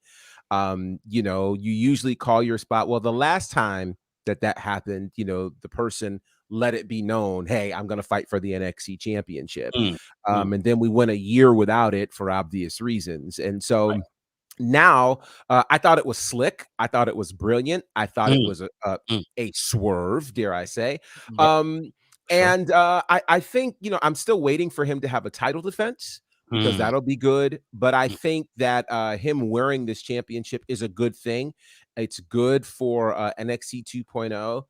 You usually call your spot. Well, the last time that happened, the person let it be known, hey, I'm going to fight for the NXT championship. And then we went a year without it for obvious reasons. And so now I thought it was slick. I thought it was brilliant. I thought it was a swerve, dare I say. And I think, I'm still waiting for him to have a title defense, because that'll be good. But I think that him wearing this championship is a good thing. It's good for NXT 2.0.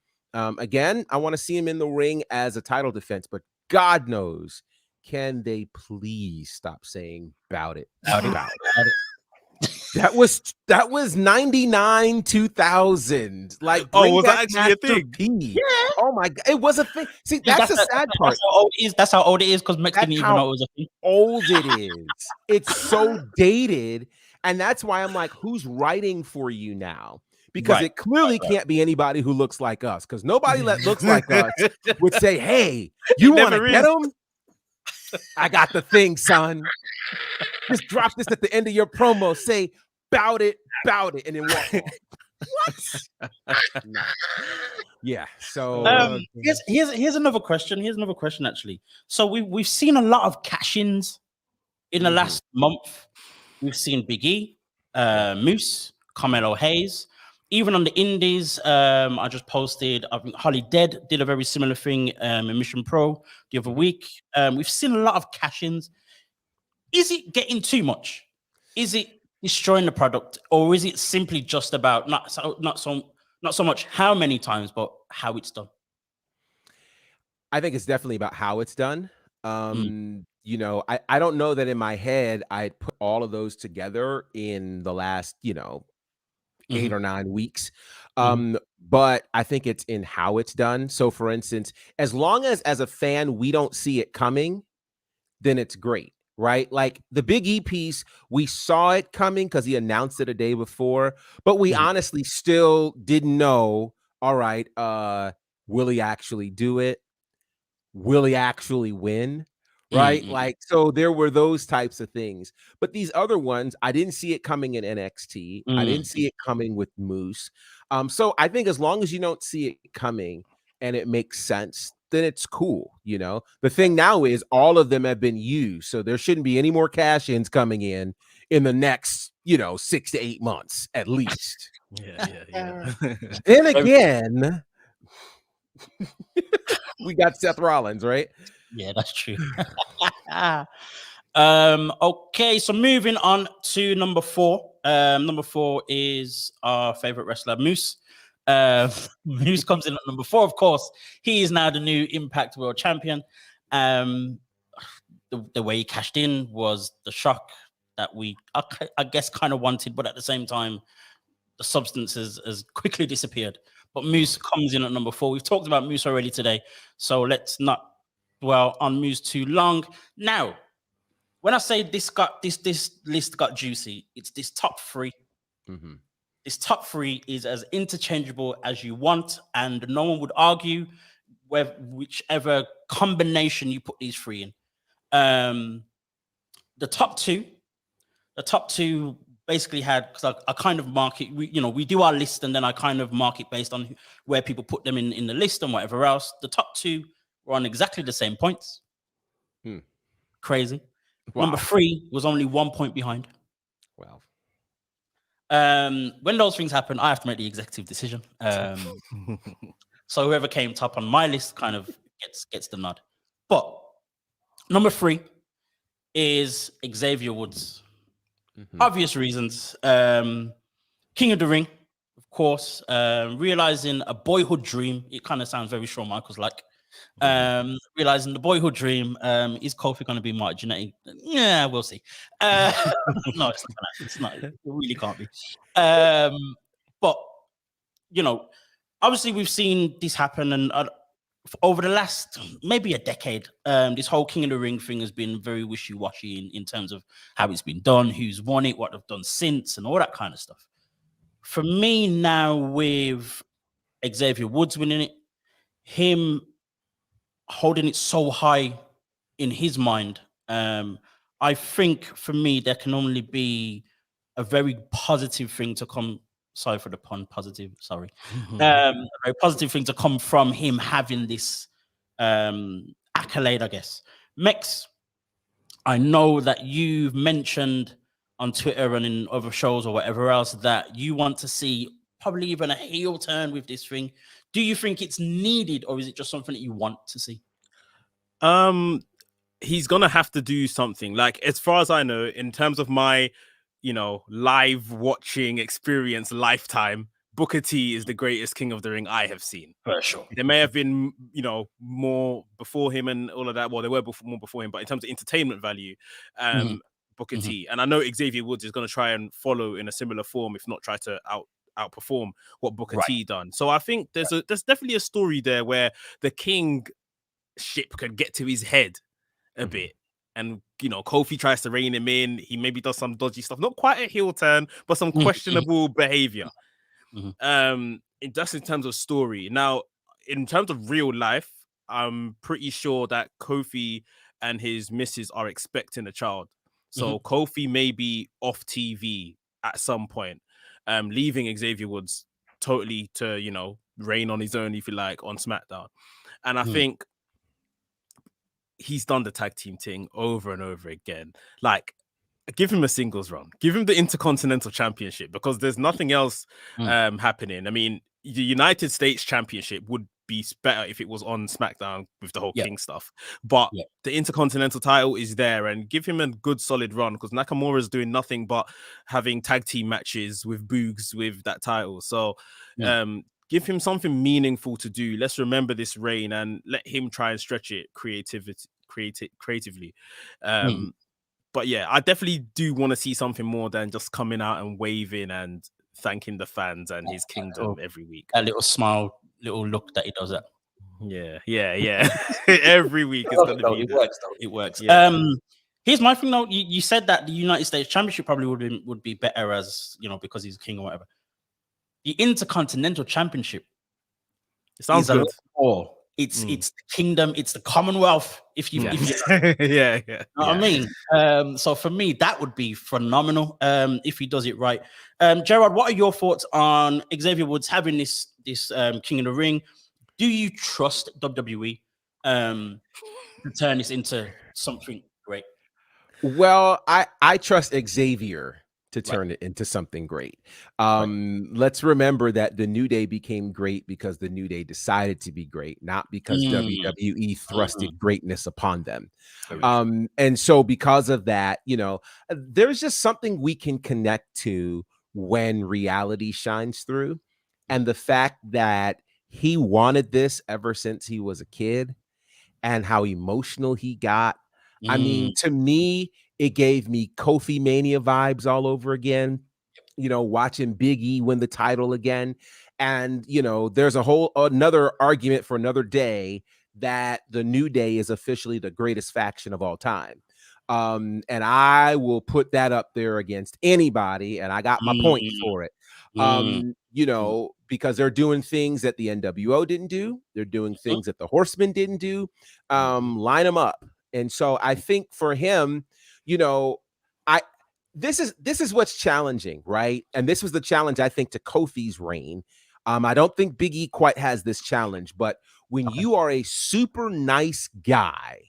Again, I want to see him in the ring as a title defense, but God knows, can they please stop saying "bout it"? That was 99 2000. Like, was that actually a thing? P. Oh my God, it was a thing. See, that's the sad part. That's how old it is, because Mex didn't even know it was a thing. Old it is. It's so dated, and that's why I'm like, who's writing for you now? Because it clearly can't be anybody who looks like us, because nobody that looks like us would say, hey, you want to get him? I got the thing, son. Just drop this at the end of your promo. Say, bout it, and then walk off. What? No. Yeah. So here's another question. Here's another question, actually. So we've seen a lot of cash-ins in the last month. We've seen Big E, Moose, Carmelo Hayes. Even on the indies, I just posted, I think Holly Dead did a very similar thing in Mission Pro the other week. We've seen a lot of cash-ins. Is it getting too much? Is it destroying the product, or is it simply just about not so much how many times, but how it's done? I think it's definitely about how it's done. I don't know that in my head I'd put all of those together in the last 8 or 9 weeks. But I think it's in how it's done. So for instance, as long as a fan, we don't see it coming, then it's great, right? Like the Big E piece, we saw it coming because he announced it a day before, but we honestly still didn't know, all right, will he actually do it? Will he actually win? Right? Like, so there were those types of things. But these other ones, I didn't see it coming in NXT. I didn't see it coming with Moose. So I think as long as you don't see it coming and it makes sense, then it's cool. The thing now is all of them have been used. So there shouldn't be any more cash-ins coming in the next, 6 to 8 months at least. Yeah. Then again, we got Seth Rollins, right? Yeah, that's true. Okay, so moving on to number 4. Number 4 is our favorite wrestler, Moose. Moose comes in at number 4, of course. He is now the new Impact World Champion. The way he cashed in was the shock that we, I guess, kind of wanted, but at the same time, the substance has quickly disappeared. But Moose comes in at number 4. We've talked about Moose already today, so let's not dwell on Moose too long. Now, when I say this list got juicy, it's this top 3. Mhm. This top 3 is as interchangeable as you want, and no one would argue whichever combination you put these 3 in. The top two basically had, because I kind of mark it, we do our list and then I kind of mark it based on where people put them in the list and whatever else. The top 2 were on exactly the same points. Crazy. Wow. Number 3 was only 1 point behind. Wow. When those things happen, I have to make the executive decision. So whoever came top on my list kind of gets the nod. But number 3 is Xavier Woods. Obvious reasons. King of the Ring, of course. Realizing a boyhood dream. It kind of sounds very Shawn Michaels like. Realizing the boyhood dream. Is Kofi going to be Mark Jannetty? Yeah, we'll see. No, it's not. It's not. It really can't be. But obviously we've seen this happen, and over the last maybe a decade, this whole King of the Ring thing has been very wishy-washy in terms of how it's been done, who's won it, what they've done since, and all that kind of stuff. For me now, with Xavier Woods winning it, him holding it so high in his mind, I think for me there can only be a very positive thing to come. Sorry for the pun, positive. Sorry. A very positive thing to come from him having this accolade, I guess. Mex, I know that you've mentioned on Twitter and in other shows or whatever else that you want to see probably even a heel turn with this thing. Do you think it's needed, or is it just something that you want to see? He's gonna have to do something. Like, as far as I know, in terms of my live watching experience lifetime, Booker T is the greatest King of the Ring I have seen. For sure. There may have been, more before him and all of that. Well, there were more before him, but in terms of entertainment value, Booker T. And I know Xavier Woods is going to try and follow in a similar form, if not try to outperform what Booker T done. So I think there's definitely a story there where the King ship could get to his head a bit. And, Kofi tries to rein him in. He maybe does some dodgy stuff. Not quite a heel turn, but some questionable behavior. That's in terms of story. Now, in terms of real life, I'm pretty sure that Kofi and his missus are expecting a child. So Kofi may be off TV at some point, leaving Xavier Woods totally to, reign on his own, if you like, on SmackDown. And I think he's done the tag team thing over and over again. Like, give him a singles run. Give him the Intercontinental Championship, because there's nothing else happening. I mean, the United States Championship would be better if it was on SmackDown with the whole King stuff. But the Intercontinental title is there, and give him a good solid run, because Nakamura's doing nothing but having tag team matches with Boogs with that title. So give him something meaningful to do. Let's remember this reign and let him try and stretch it creatively. But yeah, I definitely do want to see something more than just coming out and waving and thanking the fans and his kingdom every week. That little smile, little look that he does that. Yeah. Every week is going to be. It works, though. It works. Yeah. Here's my thing, though. You said that the United States Championship probably would be better as, because he's king or whatever. The Intercontinental Championship sounds good. It's the kingdom, it's the Commonwealth. If you know what I mean. So for me, that would be phenomenal if he does it right. Gerard, what are your thoughts on Xavier Woods having this King of the Ring? Do you trust WWE to turn this into something great? Well, I trust Xavier to turn it into something great. Let's remember that the New Day became great because the New Day decided to be great, not because WWE thrusted greatness upon them. And so because of that, there's just something we can connect to when reality shines through. And the fact that he wanted this ever since he was a kid and how emotional he got. I mean, to me, it gave me Kofi Mania vibes all over again, watching Big E win the title again. And, there's another argument for another day that the New Day is officially the greatest faction of all time. And I will put that up there against anybody, and I got my point for it. You know, because they're doing things that the NWO didn't do. They're doing things that the Horsemen didn't do. Line them up. And so I think for him, you know, this is what's challenging, right? And this was the challenge, I think, to Kofi's reign. I don't think Big E quite has this challenge, but when you are a super nice guy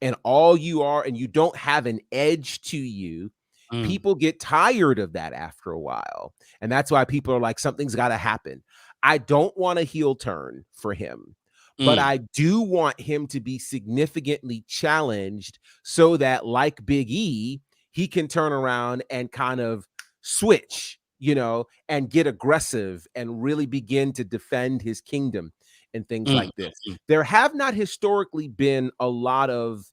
and all you are, and you don't have an edge to you, people get tired of that after a while. And that's why people are like, something's got to happen. I don't want a heel turn for him, but I do want him to be significantly challenged so that, like Big E, he can turn around and kind of switch, you know, and get aggressive and really begin to defend his kingdom and things like this. There have not historically been a lot of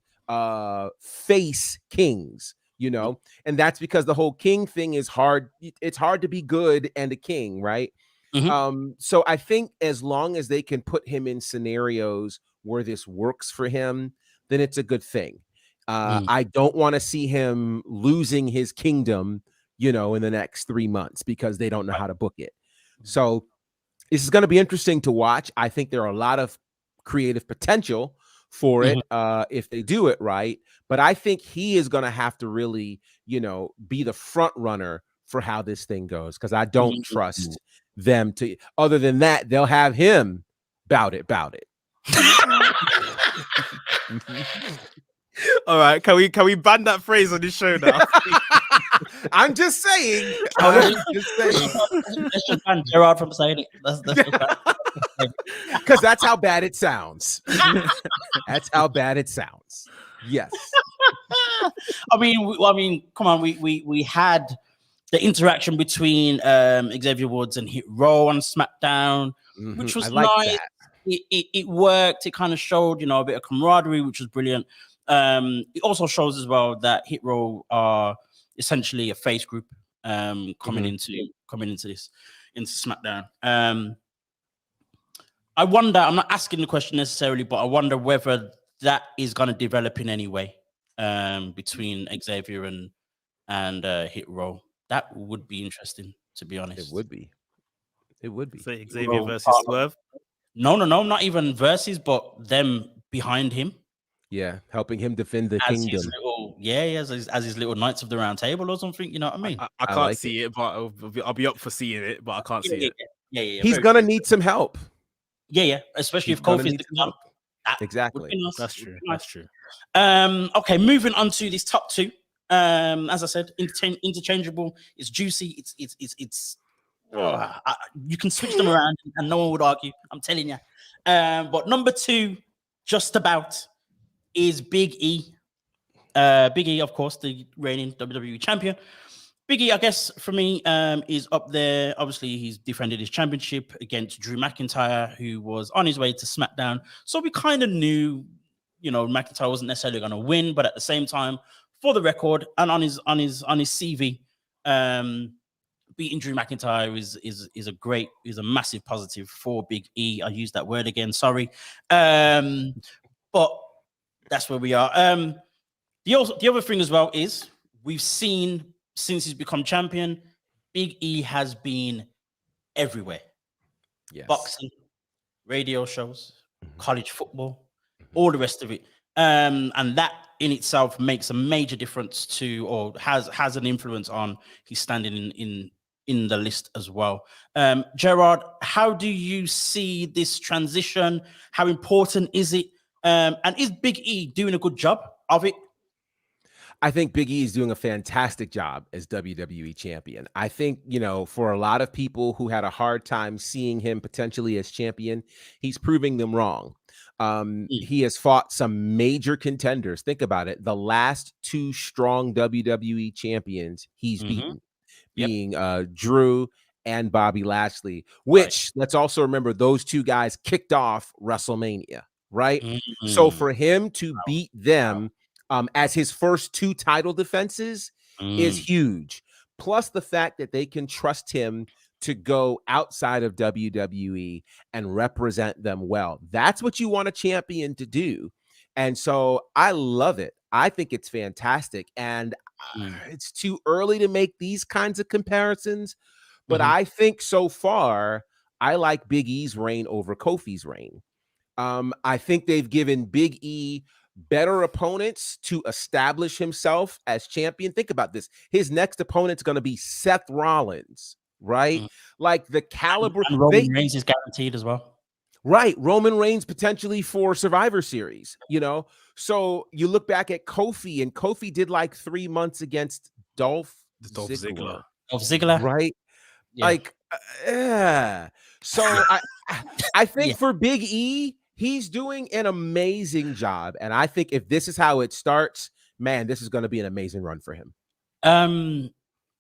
face kings, you know, and that's because the whole king thing is hard. It's hard to be good and a king, right? So I think as long as they can put him in scenarios where this works for him, then it's a good thing. I don't want to see him losing his kingdom, you know, in the next 3 months because they don't know how to book it. So this is going to be interesting to watch. I think there are a lot of creative potential for it if they do it right. But I think he is going to have to really, you know, be the front runner for how this thing goes, because I don't trust them to. Other than that, they'll have him bout it. All right, can we ban that phrase on this show now? I'm just saying. Let's just ban Gerard from saying it. Because that's how bad it sounds. That's how bad it sounds. Yes. I mean, come on. We had the interaction between Xavier Woods and Hit Row on SmackDown, which was nice. It worked. It kind of showed, you know, a bit of camaraderie, which was brilliant. It also shows as well that Hit Row are essentially a face group coming into SmackDown. I wonder, I'm not asking the question necessarily, but I wonder whether that is going to develop in any way between Xavier and Hit Row. That would be interesting, to be honest. It would be. Say Xavier versus Swerve? No, not even versus, but them behind him. Yeah, helping him defend the kingdom. As his little Knights of the Round Table or something. You know what I mean? I can't see it, but I'll be up for seeing it, but I can't see it. Yeah. He's gonna need some help. Yeah. Especially if Kofi's the club. Exactly. Nice. That's true. That's true. Okay, moving on to these top two. As I said, interchangeable. It's juicy. It's you can switch them around and no one would argue. I'm telling you. But number two, just about, is Big E. Big E, of course, the reigning WWE champion. Big E, I guess, for me, is up there. Obviously, he's defended his championship against Drew McIntyre, who was on his way to SmackDown. So we kind of knew, you know, McIntyre wasn't necessarily going to win, but at the same time, for the record and on his CV, beating Drew McIntyre is a massive positive for Big E. I used that word again, sorry. But that's where we are. The other thing as well is we've seen since he's become champion, Big E has been everywhere. Yes. Boxing, radio shows, college football, all the rest of it. And that in itself makes a major difference to, or has an influence on his standing in the list as well. Gerard, how do you see this transition? How important is it? And is Big E doing a good job of it? I think Big E is doing a fantastic job as WWE champion. I think, you know, for a lot of people who had a hard time seeing him potentially as champion, he's proving them wrong. He has fought some major contenders. Think about it. The last two strong WWE champions he's beaten, being Drew and Bobby Lashley, which let's also remember, those two guys kicked off WrestleMania, right? So for him to beat them as his first two title defenses is huge. Plus the fact that they can trust him to go outside of WWE and represent them well. That's what you want a champion to do. And so I love it. I think it's fantastic. And it's too early to make these kinds of comparisons. But I think so far, I like Big E's reign over Kofi's reign. I think they've given Big E better opponents to establish himself as champion. Think about this. His next opponent's going to be Seth Rollins, right? Like the caliber. And Roman Reigns is guaranteed as well. Right. Roman Reigns potentially for Survivor Series, you know? So you look back at Kofi, and Kofi did like 3 months against Dolph Ziggler. Dolph Ziggler. Right? Yeah. Like, yeah. So I think for Big E, he's doing an amazing job. And I think if this is how it starts, man, this is going to be an amazing run for him. I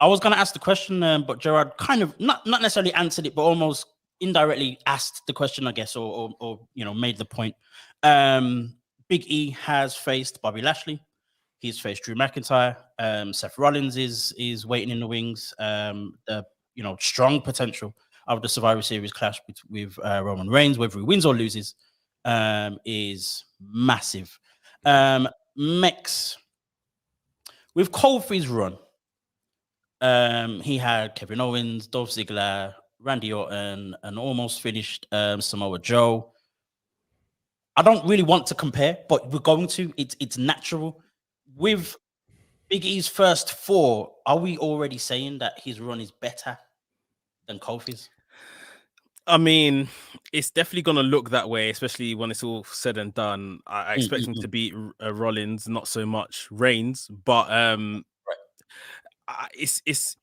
was going to ask the question, but Gerard kind of not necessarily answered it, but almost indirectly asked the question, I guess, or you know, made the point. Big E has faced Bobby Lashley. He's faced Drew McIntyre. Seth Rollins is waiting in the wings. The strong potential of the Survivor Series clash with Roman Reigns, whether he wins or loses, is massive. Mex, with Kofi's run, he had Kevin Owens, Dolph Ziggler, Randy Orton, and almost finished Samoa Joe. I don't really want to compare, but we're going to. It's natural. With Big E's first 4, are we already saying that his run is better than Kofi's? I mean, it's definitely going to look that way, especially when it's all said and done. I expect him to beat Rollins, not so much Reigns, but it's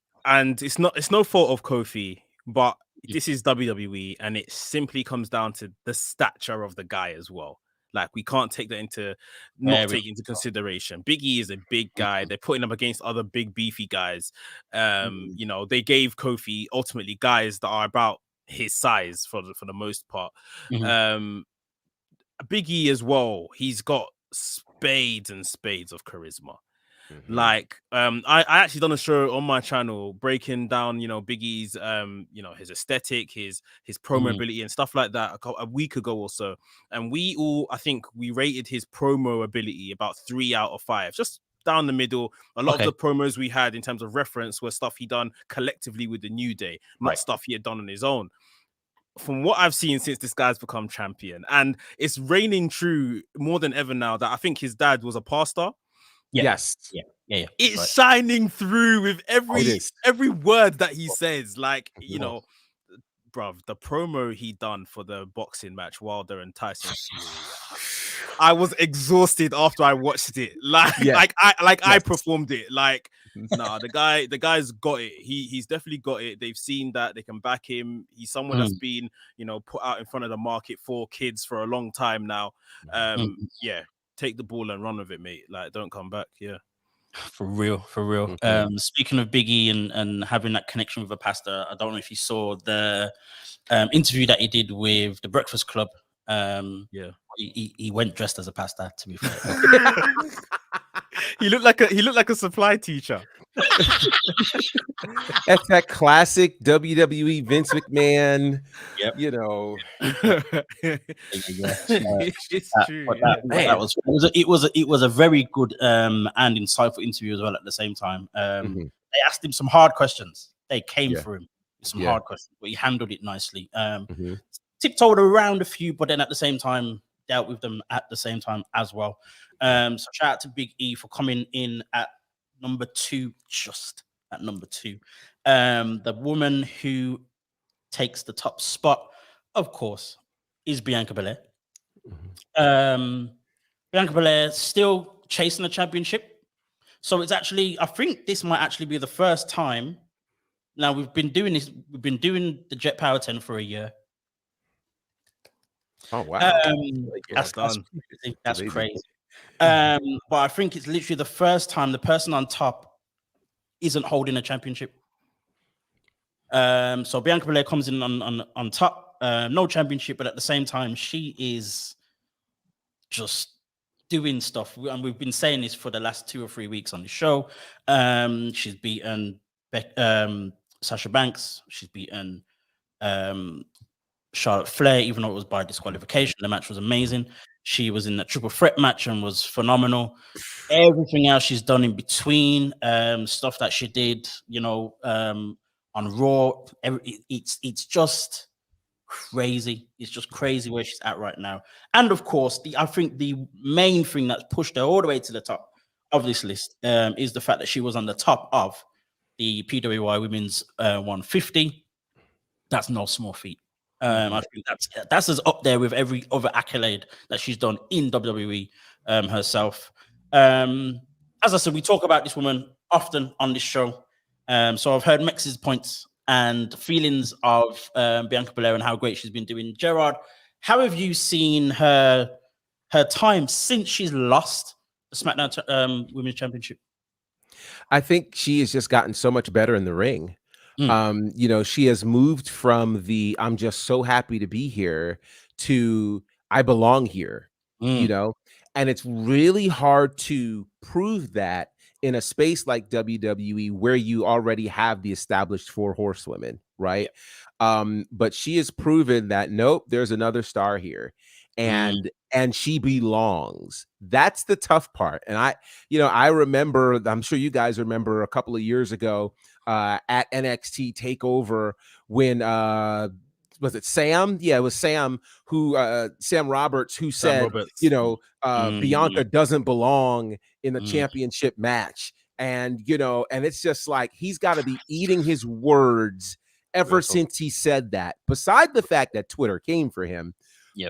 no fault of Kofi, but this is WWE, and it simply comes down to the stature of the guy as well. Like, we can't take that into consideration. Big E is a big guy. They're putting him against other big beefy guys. You know, they gave Kofi ultimately guys that are about his size for the most part. Big E as well, he's got spades and spades of charisma. Like, I actually done a show on my channel breaking down, you know, Big E's, you know, his aesthetic, his promo ability and stuff like that a week ago or so. And I think we rated his promo ability about 3 out of 5, just down the middle. A lot of the promos we had in terms of reference were stuff he done collectively with the New Day, not stuff he had done on his own. From what I've seen since this guy's become champion, and it's reigning true more than ever now that I think his dad was a pastor. Yes. Yeah. It's shining through with every word that he says. Like, you know, bruv, the promo he done for the boxing match, Wilder and Tyson Fury, I was exhausted after I watched it. I performed it. Like, nah, the guy's got it. He's definitely got it. They've seen that they can back him. He's someone that's been, you know, put out in front of the market for kids for a long time now. Yeah, take the ball and run with it, mate. Like, don't come back. Yeah. For real. Speaking of Big E and having that connection with a pastor, I don't know if you saw the interview that he did with the Breakfast Club. He went dressed as a pastor, to be fair. He looked like a supply teacher. That's that classic WWE Vince McMahon. You know, it's true. It was a very good and insightful interview as well. At the same time, they asked him some hard questions. They came for him with some hard questions, but he handled it nicely. Tiptoed around a few, but then at the same time dealt with them at the same time as well. So shout out to Big E for coming in at number 2, just at number 2. The woman who takes the top spot, of course, is Bianca Belair. Bianca Belair still chasing the championship. So it's actually, I think this might actually be the first time. Now, we've been doing the Jet Power 10 for a year. Oh, wow. That's crazy. But I think it's literally the first time the person on top isn't holding a championship. So Bianca Belair comes in on top, no championship, but at the same time, she is just doing stuff. And we've been saying this for the last 2 or 3 weeks on the show. She's beaten Sasha Banks. She's beaten Charlotte Flair, even though it was by disqualification. The match was amazing. She was in the triple threat match and was phenomenal. Everything else she's done in between, stuff that she did, on Raw, it's just crazy. It's just crazy where she's at right now. And of course, I think the main thing that's pushed her all the way to the top of this list is the fact that she was on the top of the PWI Women's 150. That's no small feat. I think that's as up there with every other accolade that she's done in WWE herself. As I said, we talk about this woman often on this show. So I've heard Mex's points and feelings of Bianca Belair and how great she's been doing. Gerard, how have you seen her time since she's lost the SmackDown Women's Championship? I think she has just gotten so much better in the ring. She has moved from the "I'm just so happy to be here" to "I belong here," and it's really hard to prove that in a space like WWE where you already have the established 4 horsewomen, right? But she has proven that nope, there's another star here, and she belongs. That's the tough part. And I remember, I'm sure you guys remember a couple of years ago at NXT TakeOver when was it Sam? Yeah, it was Sam who Sam Roberts who said, Bianca doesn't belong in the championship match. And and it's just like he's got to be eating his words ever since he said that. Beside the fact that Twitter came for him,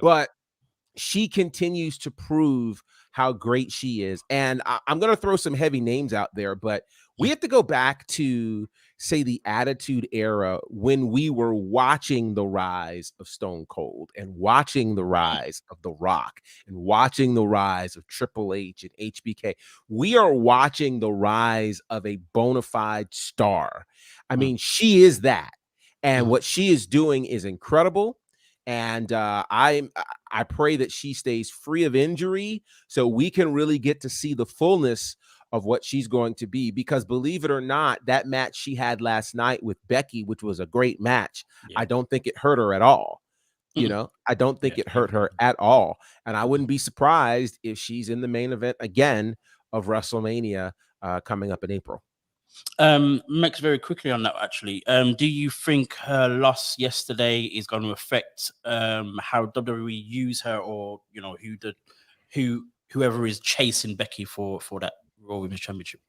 but she continues to prove how great she is. And I'm going to throw some heavy names out there, but we have to go back to, say, the Attitude Era when we were watching the rise of Stone Cold and watching the rise of The Rock and watching the rise of Triple H and HBK. We are watching the rise of a bona fide star. I mean, she is that. And what she is doing is incredible. And I pray that she stays free of injury so we can really get to see the fullness of what she's going to be. Because believe it or not, that match she had last night with Becky, which was a great match, I don't think it hurt her at all. I don't think it hurt her at all. And I wouldn't be surprised if she's in the main event again of WrestleMania coming up in April. Max, very quickly on that, actually. Do you think her loss yesterday is going to affect how WWE use her, or whoever is chasing Becky for that Raw Women's Championship?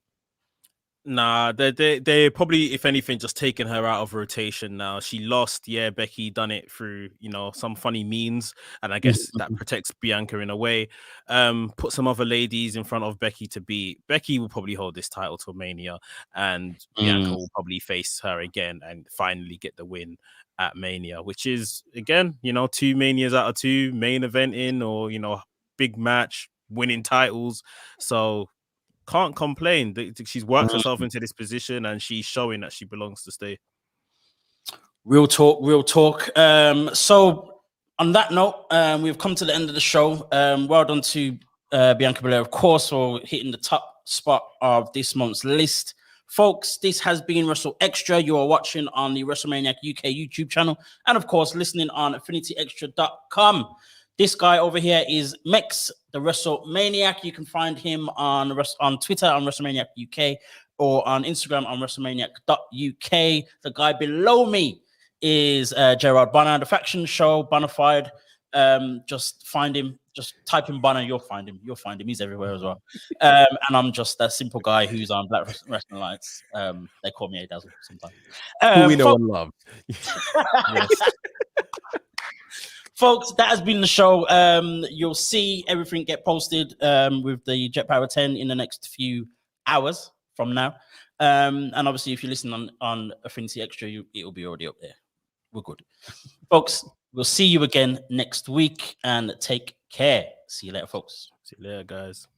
Nah, they probably, if anything, just taking her out of rotation now. She lost, Becky done it through, some funny means, and I guess that protects Bianca in a way. Put some other ladies in front of Becky to beat. Becky will probably hold this title till Mania, and Bianca will probably face her again and finally get the win at Mania, which is, again, 2 Manias out of 2, main event in, or, big match, winning titles. So can't complain. She's worked herself into this position and she's showing that she belongs to stay. Real talk. So on that note, we've come to the end of the show. Well done to Bianca Belair, of course, for hitting the top spot of this month's list. Folks, this has been WrstlXtra. You are watching on the WrestleManiac UK YouTube channel, and of course, listening on AffinityExtra.com. This guy over here is Mex, the WrestleManiac. You can find him on Twitter on WrestleManiac UK or on Instagram on WrestleManiac.uk. The guy below me is Gerard Bonner, the Faction Show, Bonafide. Just find him. Just type in Bonner, you'll find him. He's everywhere as well. And I'm just that simple guy who's on Black Wrestling Alliance. They call me A-Dazzle sometimes. Who we know and love. Yes. Folks, that has been the show. You'll see everything get posted with the Jet Power 10 in the next few hours from now. And obviously, if you listen on Affinity Extra, it'll be already up there. We're good. Folks, we'll see you again next week, and take care. See you later, folks. See you later, guys.